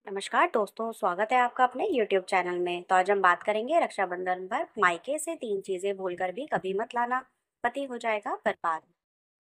नमस्कार दोस्तों, स्वागत है आपका अपने YouTube चैनल में। तो आज हम बात करेंगे रक्षाबंधन पर मायके से 3 चीज़ें भूलकर भी कभी मत लाना, पति हो जाएगा बर्बाद।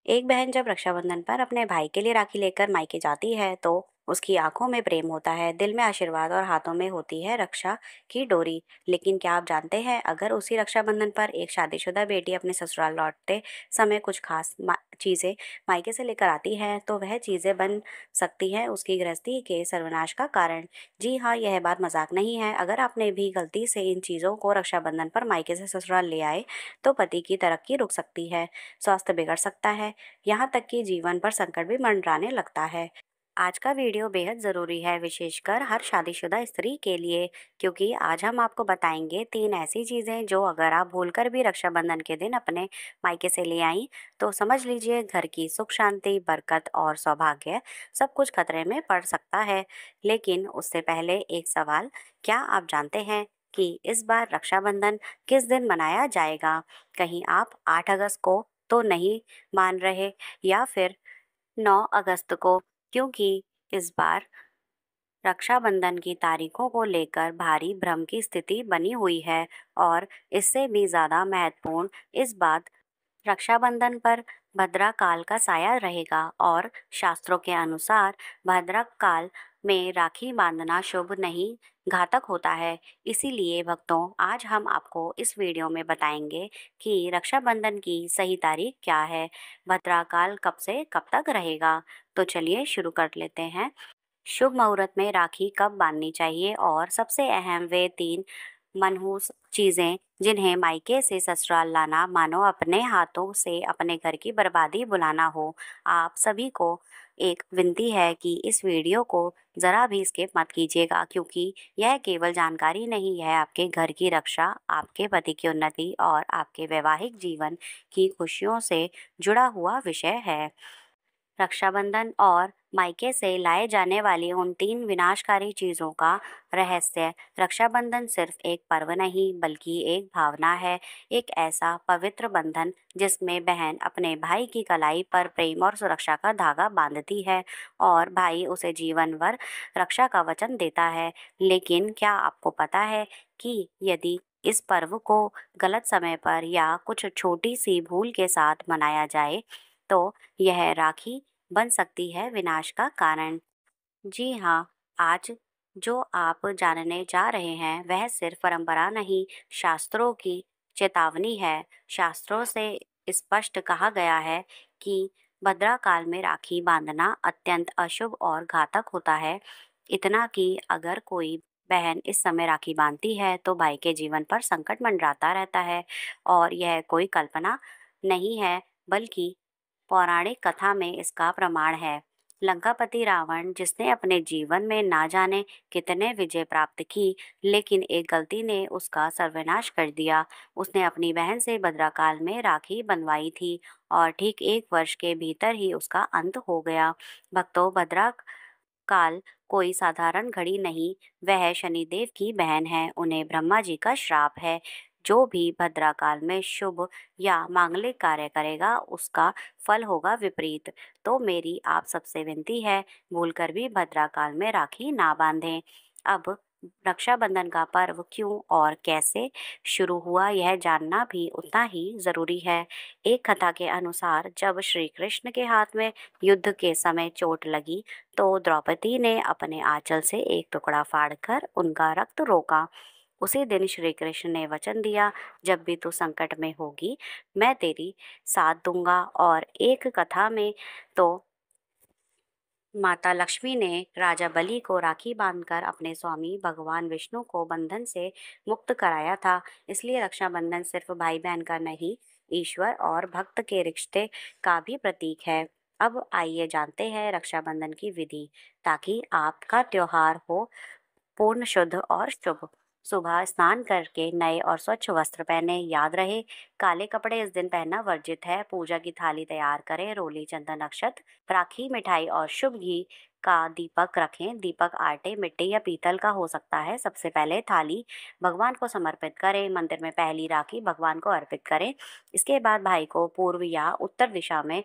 एक बहन जब रक्षाबंधन पर अपने भाई के लिए राखी लेकर मायके जाती है तो उसकी आंखों में प्रेम होता है, दिल में आशीर्वाद और हाथों में होती है रक्षा की डोरी। लेकिन क्या आप जानते हैं, अगर उसी रक्षाबंधन पर एक शादीशुदा बेटी अपने ससुराल लौटते समय कुछ खास चीजें मायके से लेकर आती है तो वह चीजें बन सकती है उसकी गृहस्थी के सर्वनाश का कारण। जी हाँ, यह बात मजाक नहीं है। अगर आपने भी गलती से इन चीजों को रक्षाबंधन पर मायके से ससुराल ले आए तो पति की तरक्की रुक सकती है, स्वास्थ्य बिगड़ सकता है, यहाँ तक कि जीवन पर संकट भी मंडराने लगता है। आज का वीडियो बेहद ज़रूरी है, विशेषकर हर शादीशुदा स्त्री के लिए, क्योंकि आज हम आपको बताएंगे 3 ऐसी चीज़ें जो अगर आप भूलकर भी रक्षाबंधन के दिन अपने मायके से ले आई तो समझ लीजिए घर की सुख शांति, बरकत और सौभाग्य सब कुछ खतरे में पड़ सकता है। लेकिन उससे पहले एक सवाल, क्या आप जानते हैं कि इस बार रक्षाबंधन किस दिन मनाया जाएगा? कहीं आप 8 अगस्त को तो नहीं मान रहे, या फिर 9 अगस्त को? क्योंकि इस बार रक्षाबंधन की तारीखों को लेकर भारी भ्रम की स्थिति बनी हुई है। और इससे भी ज़्यादा महत्वपूर्ण इस बात, रक्षाबंधन पर भद्रा काल का साया रहेगा और शास्त्रों के अनुसार भद्रा काल में राखी बांधना शुभ नहीं, घातक होता है। इसीलिए भक्तों, आज हम आपको इस वीडियो में बताएंगे कि रक्षाबंधन की सही तारीख क्या है, भद्रा काल कब से कब तक रहेगा। तो चलिए शुरू कर लेते हैं। शुभ मुहूर्त में राखी कब बांधनी चाहिए और सबसे अहम वे 3 मनहूस चीज़ें जिन्हें मायके से ससुराल लाना मानो अपने हाथों से अपने घर की बर्बादी बुलाना हो। आप सभी को एक विनती है कि इस वीडियो को ज़रा भी स्किप मत कीजिएगा, क्योंकि यह केवल जानकारी नहीं है, आपके घर की रक्षा, आपके पति की उन्नति और आपके वैवाहिक जीवन की खुशियों से जुड़ा हुआ विषय है। रक्षाबंधन और मायके से लाए जाने वाली उन 3 विनाशकारी चीज़ों का रहस्य। रक्षाबंधन सिर्फ एक पर्व नहीं बल्कि एक भावना है, एक ऐसा पवित्र बंधन जिसमें बहन अपने भाई की कलाई पर प्रेम और सुरक्षा का धागा बांधती है और भाई उसे जीवन भर रक्षा का वचन देता है। लेकिन क्या आपको पता है कि यदि इस पर्व को गलत समय पर या कुछ छोटी सी भूल के साथ मनाया जाए तो यह राखी बन सकती है विनाश का कारण। जी हाँ, आज जो आप जानने जा रहे हैं वह सिर्फ परंपरा नहीं, शास्त्रों की चेतावनी है। शास्त्रों से स्पष्ट कहा गया है कि भद्रा काल में राखी बांधना अत्यंत अशुभ और घातक होता है। इतना कि अगर कोई बहन इस समय राखी बांधती है तो भाई के जीवन पर संकट मंडराता रहता है। और यह कोई कल्पना नहीं है, बल्कि पौराणिक कथा में इसका प्रमाण है। लंकापति रावण, जिसने अपने जीवन में ना जाने कितने विजय प्राप्त की, लेकिन एक गलती ने उसका सर्वनाश कर दिया। उसने अपनी बहन से भद्राकाल में राखी बंधवाई थी और ठीक 1 वर्ष के भीतर ही उसका अंत हो गया। भक्तों, भद्रा काल कोई साधारण घड़ी नहीं, वह शनिदेव की बहन है, उन्हें ब्रह्मा जी का श्राप है। जो भी भद्रा काल में शुभ या मांगलिक कार्य करेगा उसका फल होगा विपरीत। तो मेरी आप सबसे विनती है, भूलकर भी भद्रा काल में राखी ना बांधें। अब रक्षाबंधन का पर्व क्यों और कैसे शुरू हुआ यह जानना भी उतना ही ज़रूरी है। एक कथा के अनुसार जब श्री कृष्ण के हाथ में युद्ध के समय चोट लगी तो द्रौपदी ने अपने आंचल से एक टुकड़ा फाड़कर उनका रक्त रोका। उसी दिन श्री कृष्ण ने वचन दिया, जब भी तू संकट में होगी मैं तेरी साथ दूंगा। और एक कथा में तो माता लक्ष्मी ने राजा बलि को राखी बांधकर अपने स्वामी भगवान विष्णु को बंधन से मुक्त कराया था। इसलिए रक्षाबंधन सिर्फ भाई बहन का नहीं, ईश्वर और भक्त के रिश्ते का भी प्रतीक है। अब आइए जानते हैं रक्षाबंधन की विधि, ताकि आपका त्योहार हो पूर्ण शुद्ध और शुभ। सुबह स्नान करके नए और स्वच्छ वस्त्र पहने। याद रहे, काले कपड़े इस दिन पहनना वर्जित है। पूजा की थाली तैयार करें, रोली, चंदन, अक्षत, राखी, मिठाई और शुभ घी का दीपक रखें। दीपक आटे, मिट्टी या पीतल का हो सकता है। सबसे पहले थाली भगवान को समर्पित करें, मंदिर में पहली राखी भगवान को अर्पित करें। इसके बाद भाई को पूर्व या उत्तर दिशा में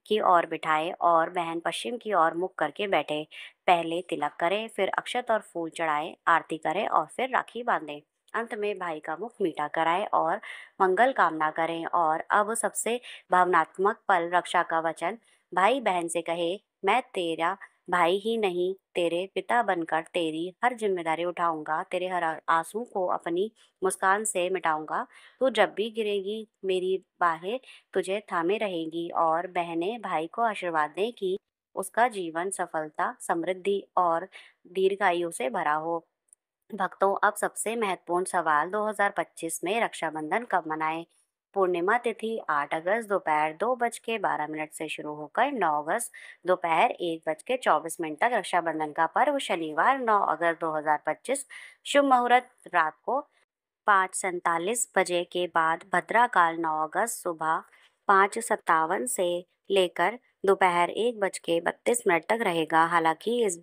की ओर बिठाए और बहन पश्चिम की ओर मुख करके बैठे। पहले तिलक करें, फिर अक्षत और फूल चढ़ाए, आरती करें और फिर राखी बांधें। अंत में भाई का मुख मीठा कराएं और मंगल कामना करें। और अब सबसे भावनात्मक पल, रक्षा का वचन। भाई बहन से कहे, मैं तेरा भाई ही नहीं, तेरे पिता बनकर तेरी हर जिम्मेदारी उठाऊंगा, तेरे हर आंसू को अपनी मुस्कान से मिटाऊंगा। तू जब भी गिरेगी मेरी बाहें तुझे थामे रहेंगी। और बहनें भाई को आशीर्वाद दें कि उसका जीवन सफलता, समृद्धि और दीर्घायु से भरा हो। भक्तों, अब सबसे महत्वपूर्ण सवाल, 2025 में रक्षाबंधन कब मनाएं? पूर्णिमा तिथि 8 अगस्त दोपहर 2:12 से शुरू होकर 9 अगस्त दोपहर 1:24 तक। रक्षाबंधन का पर्व शनिवार 9 अगस्त 2025। शुभ मुहूर्त रात को 5:47 के बाद। भद्रा काल 9 अगस्त सुबह 5:57 से लेकर दोपहर 1:32 तक रहेगा। हालांकि इस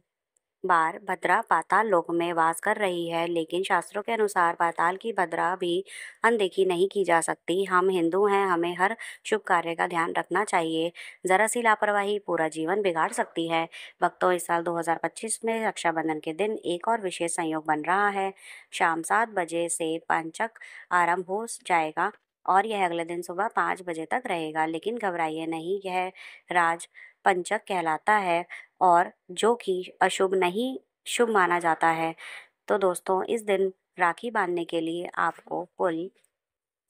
बार भद्रा पाताल लोक में वास कर रही है, लेकिन शास्त्रों के अनुसार पाताल की भद्रा भी अनदेखी नहीं की जा सकती। हम हिंदू हैं, हमें हर शुभ कार्य का ध्यान रखना चाहिए। जरा सी लापरवाही पूरा जीवन बिगाड़ सकती है। भक्तों, इस साल 2025 में रक्षाबंधन के दिन एक और विशेष संयोग बन रहा है। शाम 7 बजे से पंचक आरंभ हो जाएगा और यह अगले दिन सुबह 5 बजे तक रहेगा। लेकिन घबराइए नहीं, यह राज पंचक कहलाता है और जो कि अशुभ नहीं, शुभ माना जाता है। तो दोस्तों, इस दिन राखी बांधने के लिए आपको कुल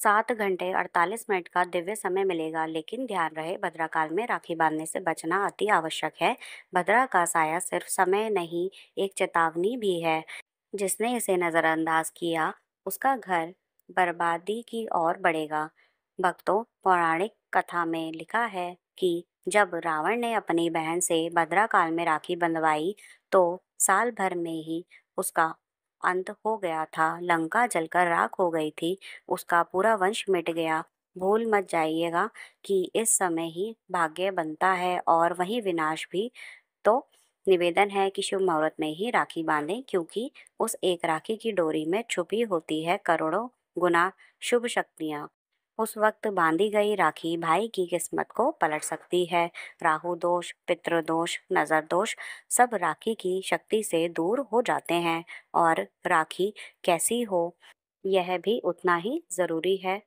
7 घंटे 48 मिनट का दिव्य समय मिलेगा। लेकिन ध्यान रहे, भद्रा काल में राखी बांधने से बचना अति आवश्यक है। भद्रा का साया सिर्फ समय नहीं, एक चेतावनी भी है। जिसने इसे नजरअंदाज किया, उसका घर बर्बादी की ओर बढ़ेगा। भक्तों, पौराणिक कथा में लिखा है कि जब रावण ने अपनी बहन से भद्रा काल में राखी बंधवाई तो साल भर में ही उसका अंत हो गया था। लंका जलकर राख हो गई थी, उसका पूरा वंश मिट गया। भूल मत जाइएगा कि इस समय ही भाग्य बनता है और वही विनाश भी। तो निवेदन है कि शुभ मुहूर्त में ही राखी बांधें, क्योंकि उस एक राखी की डोरी में छुपी होती है करोड़ों गुना शुभ शक्तियाँ। उस वक्त बांधी गई राखी भाई की किस्मत को पलट सकती है। राहु दोष, पितृदोष, नजर दोष सब राखी की शक्ति से दूर हो जाते हैं। और राखी कैसी हो, यह भी उतना ही जरूरी है।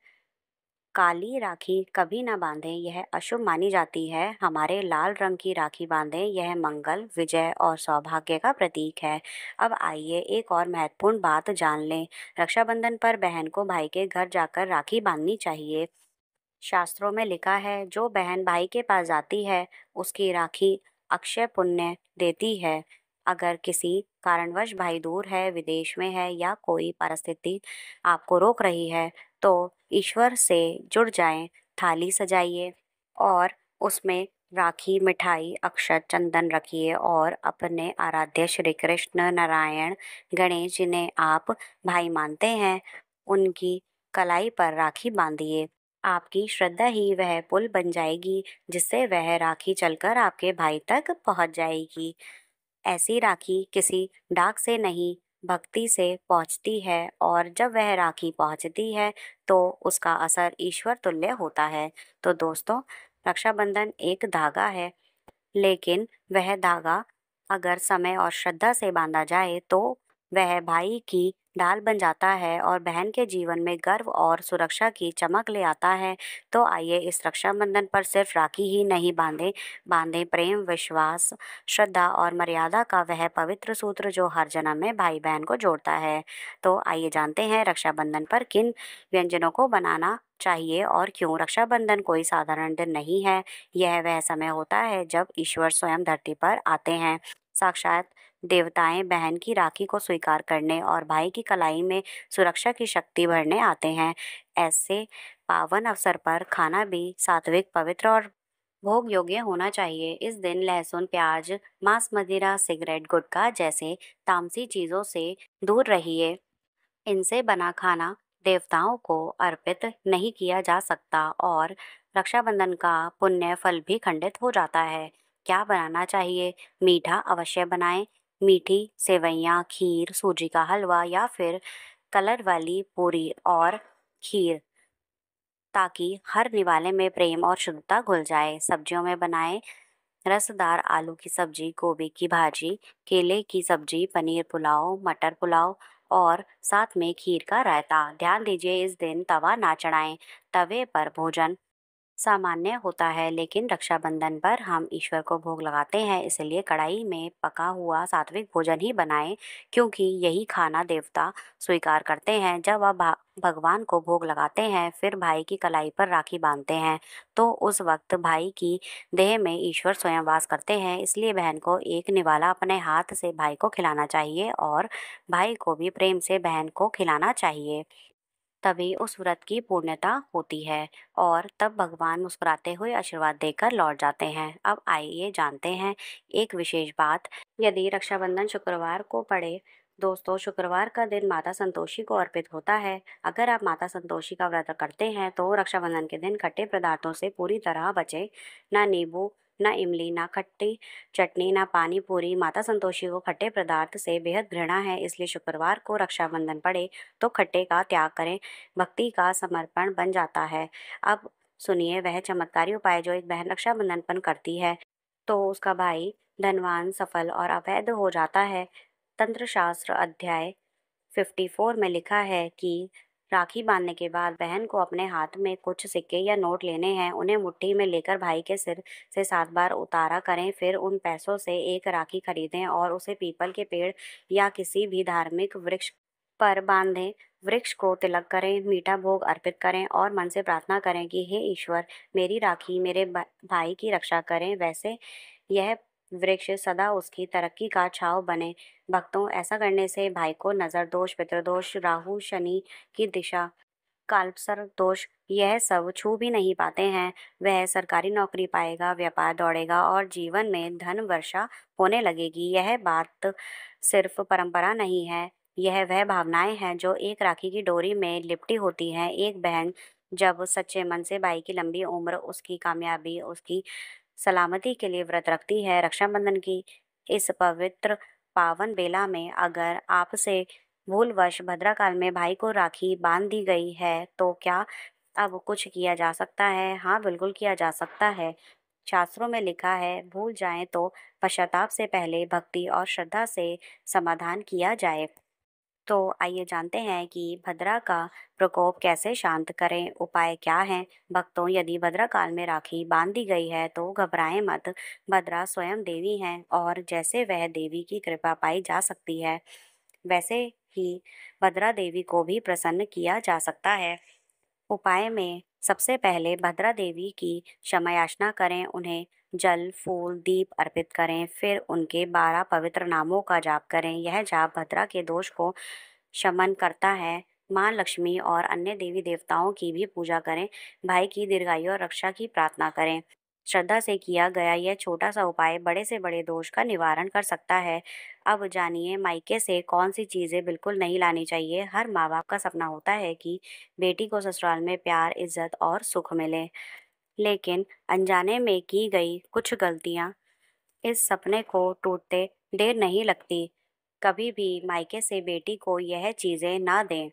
काली राखी कभी ना बांधें, यह अशुभ मानी जाती है। हमारे लाल रंग की राखी बांधें, यह मंगल, विजय और सौभाग्य का प्रतीक है। अब आइए एक और महत्वपूर्ण बात जान लें। रक्षाबंधन पर बहन को भाई के घर जाकर राखी बांधनी चाहिए। शास्त्रों में लिखा है, जो बहन भाई के पास जाती है उसकी राखी अक्षय पुण्य देती है। अगर किसी कारणवश भाई दूर है, विदेश में है या कोई परिस्थिति आपको रोक रही है, तो ईश्वर से जुड़ जाएं। थाली सजाइए और उसमें राखी, मिठाई, अक्षत, चंदन रखिए और अपने आराध्य श्री कृष्ण, नारायण, गणेश, जिन्हें आप भाई मानते हैं, उनकी कलाई पर राखी बांधिए। आपकी श्रद्धा ही वह पुल बन जाएगी जिससे वह राखी चलकर आपके भाई तक पहुंच जाएगी। ऐसी राखी किसी डाक से नहीं, भक्ति से पहुंचती है और जब वह राखी पहुंचती है तो उसका असर ईश्वर तुल्य होता है। तो दोस्तों, रक्षाबंधन एक धागा है, लेकिन वह धागा अगर समय और श्रद्धा से बांधा जाए तो वह भाई की ढाल बन जाता है और बहन के जीवन में गर्व और सुरक्षा की चमक ले आता है। तो आइए इस रक्षाबंधन पर सिर्फ राखी ही नहीं बांधें प्रेम, विश्वास, श्रद्धा और मर्यादा का वह पवित्र सूत्र जो हर जन्म में भाई बहन को जोड़ता है। तो आइए जानते हैं रक्षाबंधन पर किन व्यंजनों को बनाना चाहिए और क्यों। रक्षाबंधन कोई साधारण दिन नहीं है, यह वह समय होता है जब ईश्वर स्वयं धरती पर आते हैं। साक्षात देवताएं बहन की राखी को स्वीकार करने और भाई की कलाई में सुरक्षा की शक्ति भरने आते हैं। ऐसे पावन अवसर पर खाना भी सात्विक, पवित्र और भोग योग्य होना चाहिए। इस दिन लहसुन, प्याज, मांस, मदिरा, सिगरेट, गुटखा जैसे तामसी चीजों से दूर रहिए। इनसे बना खाना देवताओं को अर्पित नहीं किया जा सकता और रक्षाबंधन का पुण्य फल भी खंडित हो जाता है। क्या बनाना चाहिए? मीठा अवश्य बनाएं। मीठी सेवइयाँ, खीर, सूजी का हलवा या फिर कलर वाली पूरी और खीर। ताकि हर निवाले में प्रेम और शुद्धता घुल जाए। सब्जियों में बनाएं रसदार आलू की सब्जी, गोभी की भाजी, केले की सब्जी, पनीर पुलाव, मटर पुलाव और साथ में खीर का रायता। ध्यान दीजिए, इस दिन तवा ना चढ़ाएं। तवे पर भोजन सामान्य होता है, लेकिन रक्षाबंधन पर हम ईश्वर को भोग लगाते हैं, इसलिए कढ़ाई में पका हुआ सात्विक भोजन ही बनाएं, क्योंकि यही खाना देवता स्वीकार करते हैं। जब आप भगवान को भोग लगाते हैं, फिर भाई की कलाई पर राखी बांधते हैं, तो उस वक्त भाई की देह में ईश्वर स्वयं वास करते हैं। इसलिए बहन को एक निवाला अपने हाथ से भाई को खिलाना चाहिए और भाई को भी प्रेम से बहन को खिलाना चाहिए। तभी उस व्रत की पूर्णता होती है और तब भगवान मुस्कुराते हुए आशीर्वाद देकर लौट जाते हैं। अब आइए जानते हैं एक विशेष बात। यदि रक्षाबंधन शुक्रवार को पड़े, दोस्तों, शुक्रवार का दिन माता संतोषी को अर्पित होता है। अगर आप माता संतोषी का व्रत करते हैं तो रक्षाबंधन के दिन खट्टे पदार्थों से पूरी तरह बचें। ना नींबू, ना इमली, ना खट्टी चटनी, ना पानी पूरी। माता संतोषी को खट्टे पदार्थ से बेहद घृणा है, इसलिए शुक्रवार को रक्षाबंधन पड़े तो खट्टे का त्याग करें। भक्ति का समर्पण बन जाता है। अब सुनिए वह चमत्कारी उपाय जो एक बहन रक्षाबंधन पर करती है तो उसका भाई धनवान, सफल और अवैध हो जाता है। तंत्र शास्त्र अध्याय 54 में लिखा है कि राखी बांधने के बाद बहन को अपने हाथ में कुछ सिक्के या नोट लेने हैं। उन्हें मुट्ठी में लेकर भाई के सिर से 7 बार उतारा करें। फिर उन पैसों से एक राखी खरीदें और उसे पीपल के पेड़ या किसी भी धार्मिक वृक्ष पर बांधें। वृक्ष को तिलक करें, मीठा भोग अर्पित करें और मन से प्रार्थना करें कि हे ईश्वर, मेरी राखी मेरे भाई की रक्षा करें। वैसे यह वृक्ष सदा उसकी तरक्की का छांव बने। भक्तों, ऐसा करने से भाई को नजर दोष, पितृदोष, राहु शनि की दिशा, कालसर्प दोष, यह सब छू भी नहीं पाते हैं। वह सरकारी नौकरी पाएगा, व्यापार दौड़ेगा और जीवन में धन वर्षा होने लगेगी। यह बात सिर्फ परंपरा नहीं है, यह वह भावनाएं हैं जो एक राखी की डोरी में लिपटी होती हैं। एक बहन जब सच्चे मन से भाई की लंबी उम्र, उसकी कामयाबी, उसकी सलामती के लिए व्रत रखती है, रक्षाबंधन की इस पवित्र पावन बेला में अगर आपसे भूलवश भद्राकाल में भाई को राखी बांध दी गई है तो क्या अब कुछ किया जा सकता है? हाँ, बिल्कुल किया जा सकता है। शास्त्रों में लिखा है, भूल जाएं तो पश्चाताप से पहले भक्ति और श्रद्धा से समाधान किया जाए। तो आइए जानते हैं कि भद्रा का प्रकोप कैसे शांत करें, उपाय क्या हैं। भक्तों, यदि भद्रा काल में राखी बांध दी गई है तो घबराएं मत। भद्रा स्वयं देवी हैं और जैसे वह देवी की कृपा पाई जा सकती है, वैसे ही भद्रा देवी को भी प्रसन्न किया जा सकता है। उपाय में सबसे पहले भद्रा देवी की क्षमा याचना करें, उन्हें जल, फूल, दीप अर्पित करें, फिर उनके 12 पवित्र नामों का जाप करें। यह जाप भद्रा के दोष को शमन करता है। माँ लक्ष्मी और अन्य देवी देवताओं की भी पूजा करें। भाई की दीर्घायु और रक्षा की प्रार्थना करें। श्रद्धा से किया गया यह छोटा सा उपाय बड़े से बड़े दोष का निवारण कर सकता है। अब जानिए मायके से कौन सी चीज़ें बिल्कुल नहीं लानी चाहिए। हर माँ बाप का सपना होता है कि बेटी को ससुराल में प्यार, इज्जत और सुख मिले, लेकिन अनजाने में की गई कुछ गलतियाँ इस सपने को टूटते देर नहीं लगती। कभी भी मायके से बेटी को यह चीज़ें ना दें।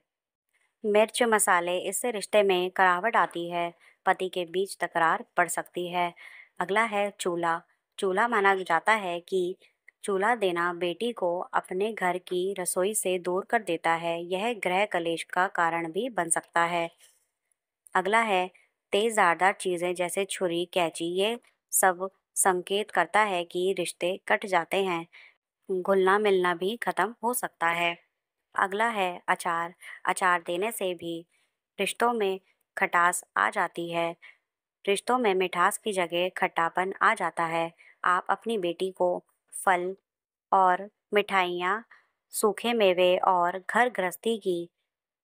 मिर्च मसाले, इससे रिश्ते में करावट आती है, पति के बीच तकरार बढ़ सकती है। अगला है चूल्हा। चूल्हा माना जाता है कि चूल्हा देना बेटी को अपने घर की रसोई से दूर कर देता है। यह गृह कलेश का कारण भी बन सकता है। अगला है तेज धारदार चीज़ें जैसे छुरी, कैंची, ये सब संकेत करता है कि रिश्ते कट जाते हैं, घुलना मिलना भी खत्म हो सकता है। अगला है अचार। अचार देने से भी रिश्तों में खटास आ जाती है। रिश्तों में मिठास की जगह खट्टापन आ जाता है। आप अपनी बेटी को फल और मिठाइयाँ, सूखे मेवे और घर गृहस्थी की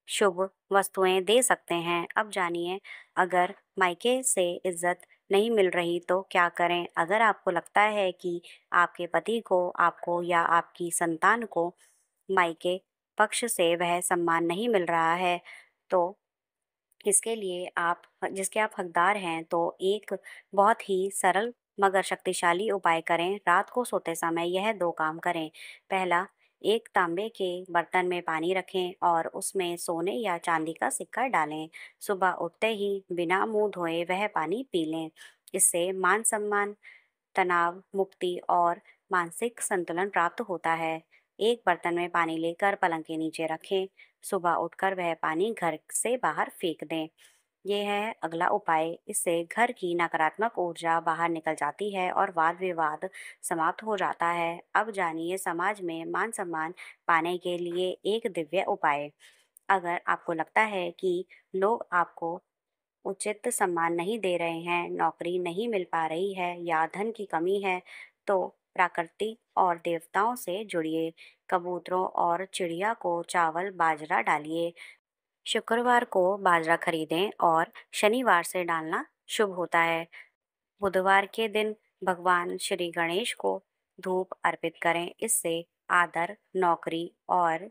शुभ वस्तुएं दे सकते हैं। अब जानिए, अगर मायके से इज्जत नहीं मिल रही तो क्या करें? अगर आपको लगता है कि आपके पति को, आपको या आपकी संतान को मायके पक्ष से वह सम्मान नहीं मिल रहा है, तो इसके लिए आप जिसके आप हकदार हैं, तो एक बहुत ही सरल मगर शक्तिशाली उपाय करें। रात को सोते समय यह 2 काम करें। पहला, एक तांबे के बर्तन में पानी रखें और उसमें सोने या चांदी का सिक्का डालें। सुबह उठते ही बिना मुंह धोए वह पानी पी लें। इससे मान सम्मान, तनाव मुक्ति और मानसिक संतुलन प्राप्त होता है। एक बर्तन में पानी लेकर पलंग के नीचे रखें। सुबह उठकर वह पानी घर से बाहर फेंक दें। ये है अगला उपाय। इससे घर की नकारात्मक ऊर्जा बाहर निकल जाती है और वाद विवाद समाप्त हो जाता है। अब जानिए समाज में मान सम्मान पाने के लिए एक दिव्य उपाय। अगर आपको लगता है कि लोग आपको उचित सम्मान नहीं दे रहे हैं, नौकरी नहीं मिल पा रही है या धन की कमी है, तो प्रकृति और देवताओं से जुड़िए। कबूतरों और चिड़िया को चावल बाजरा डालिए। शुक्रवार को बाजरा खरीदें और शनिवार से डालना शुभ होता है। बुधवार के दिन भगवान श्री गणेश को धूप अर्पित करें। इससे आदर, नौकरी और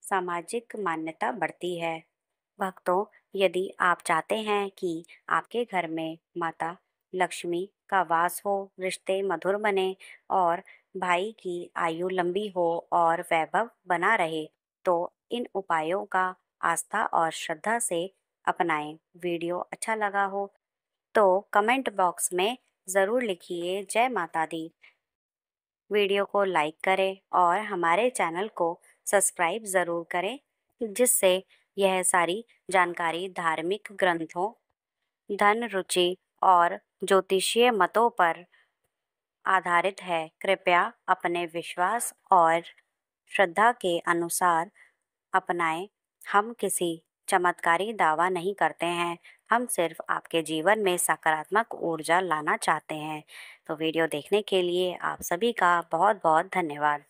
सामाजिक मान्यता बढ़ती है। भक्तों, यदि आप चाहते हैं कि आपके घर में माता लक्ष्मी का वास हो, रिश्ते मधुर बने और भाई की आयु लंबी हो और वैभव बना रहे, तो इन उपायों का आस्था और श्रद्धा से अपनाएं। वीडियो अच्छा लगा हो तो कमेंट बॉक्स में ज़रूर लिखिए जय माता दी। वीडियो को लाइक करें और हमारे चैनल को सब्सक्राइब ज़रूर करें, जिससे यह सारी जानकारी धार्मिक ग्रंथों, धन रुचि और ज्योतिषीय मतों पर आधारित है। कृपया अपने विश्वास और श्रद्धा के अनुसार अपनाएं। हम किसी चमत्कारी दावा नहीं करते हैं, हम सिर्फ आपके जीवन में सकारात्मक ऊर्जा लाना चाहते हैं। तो वीडियो देखने के लिए आप सभी का बहुत बहुत धन्यवाद।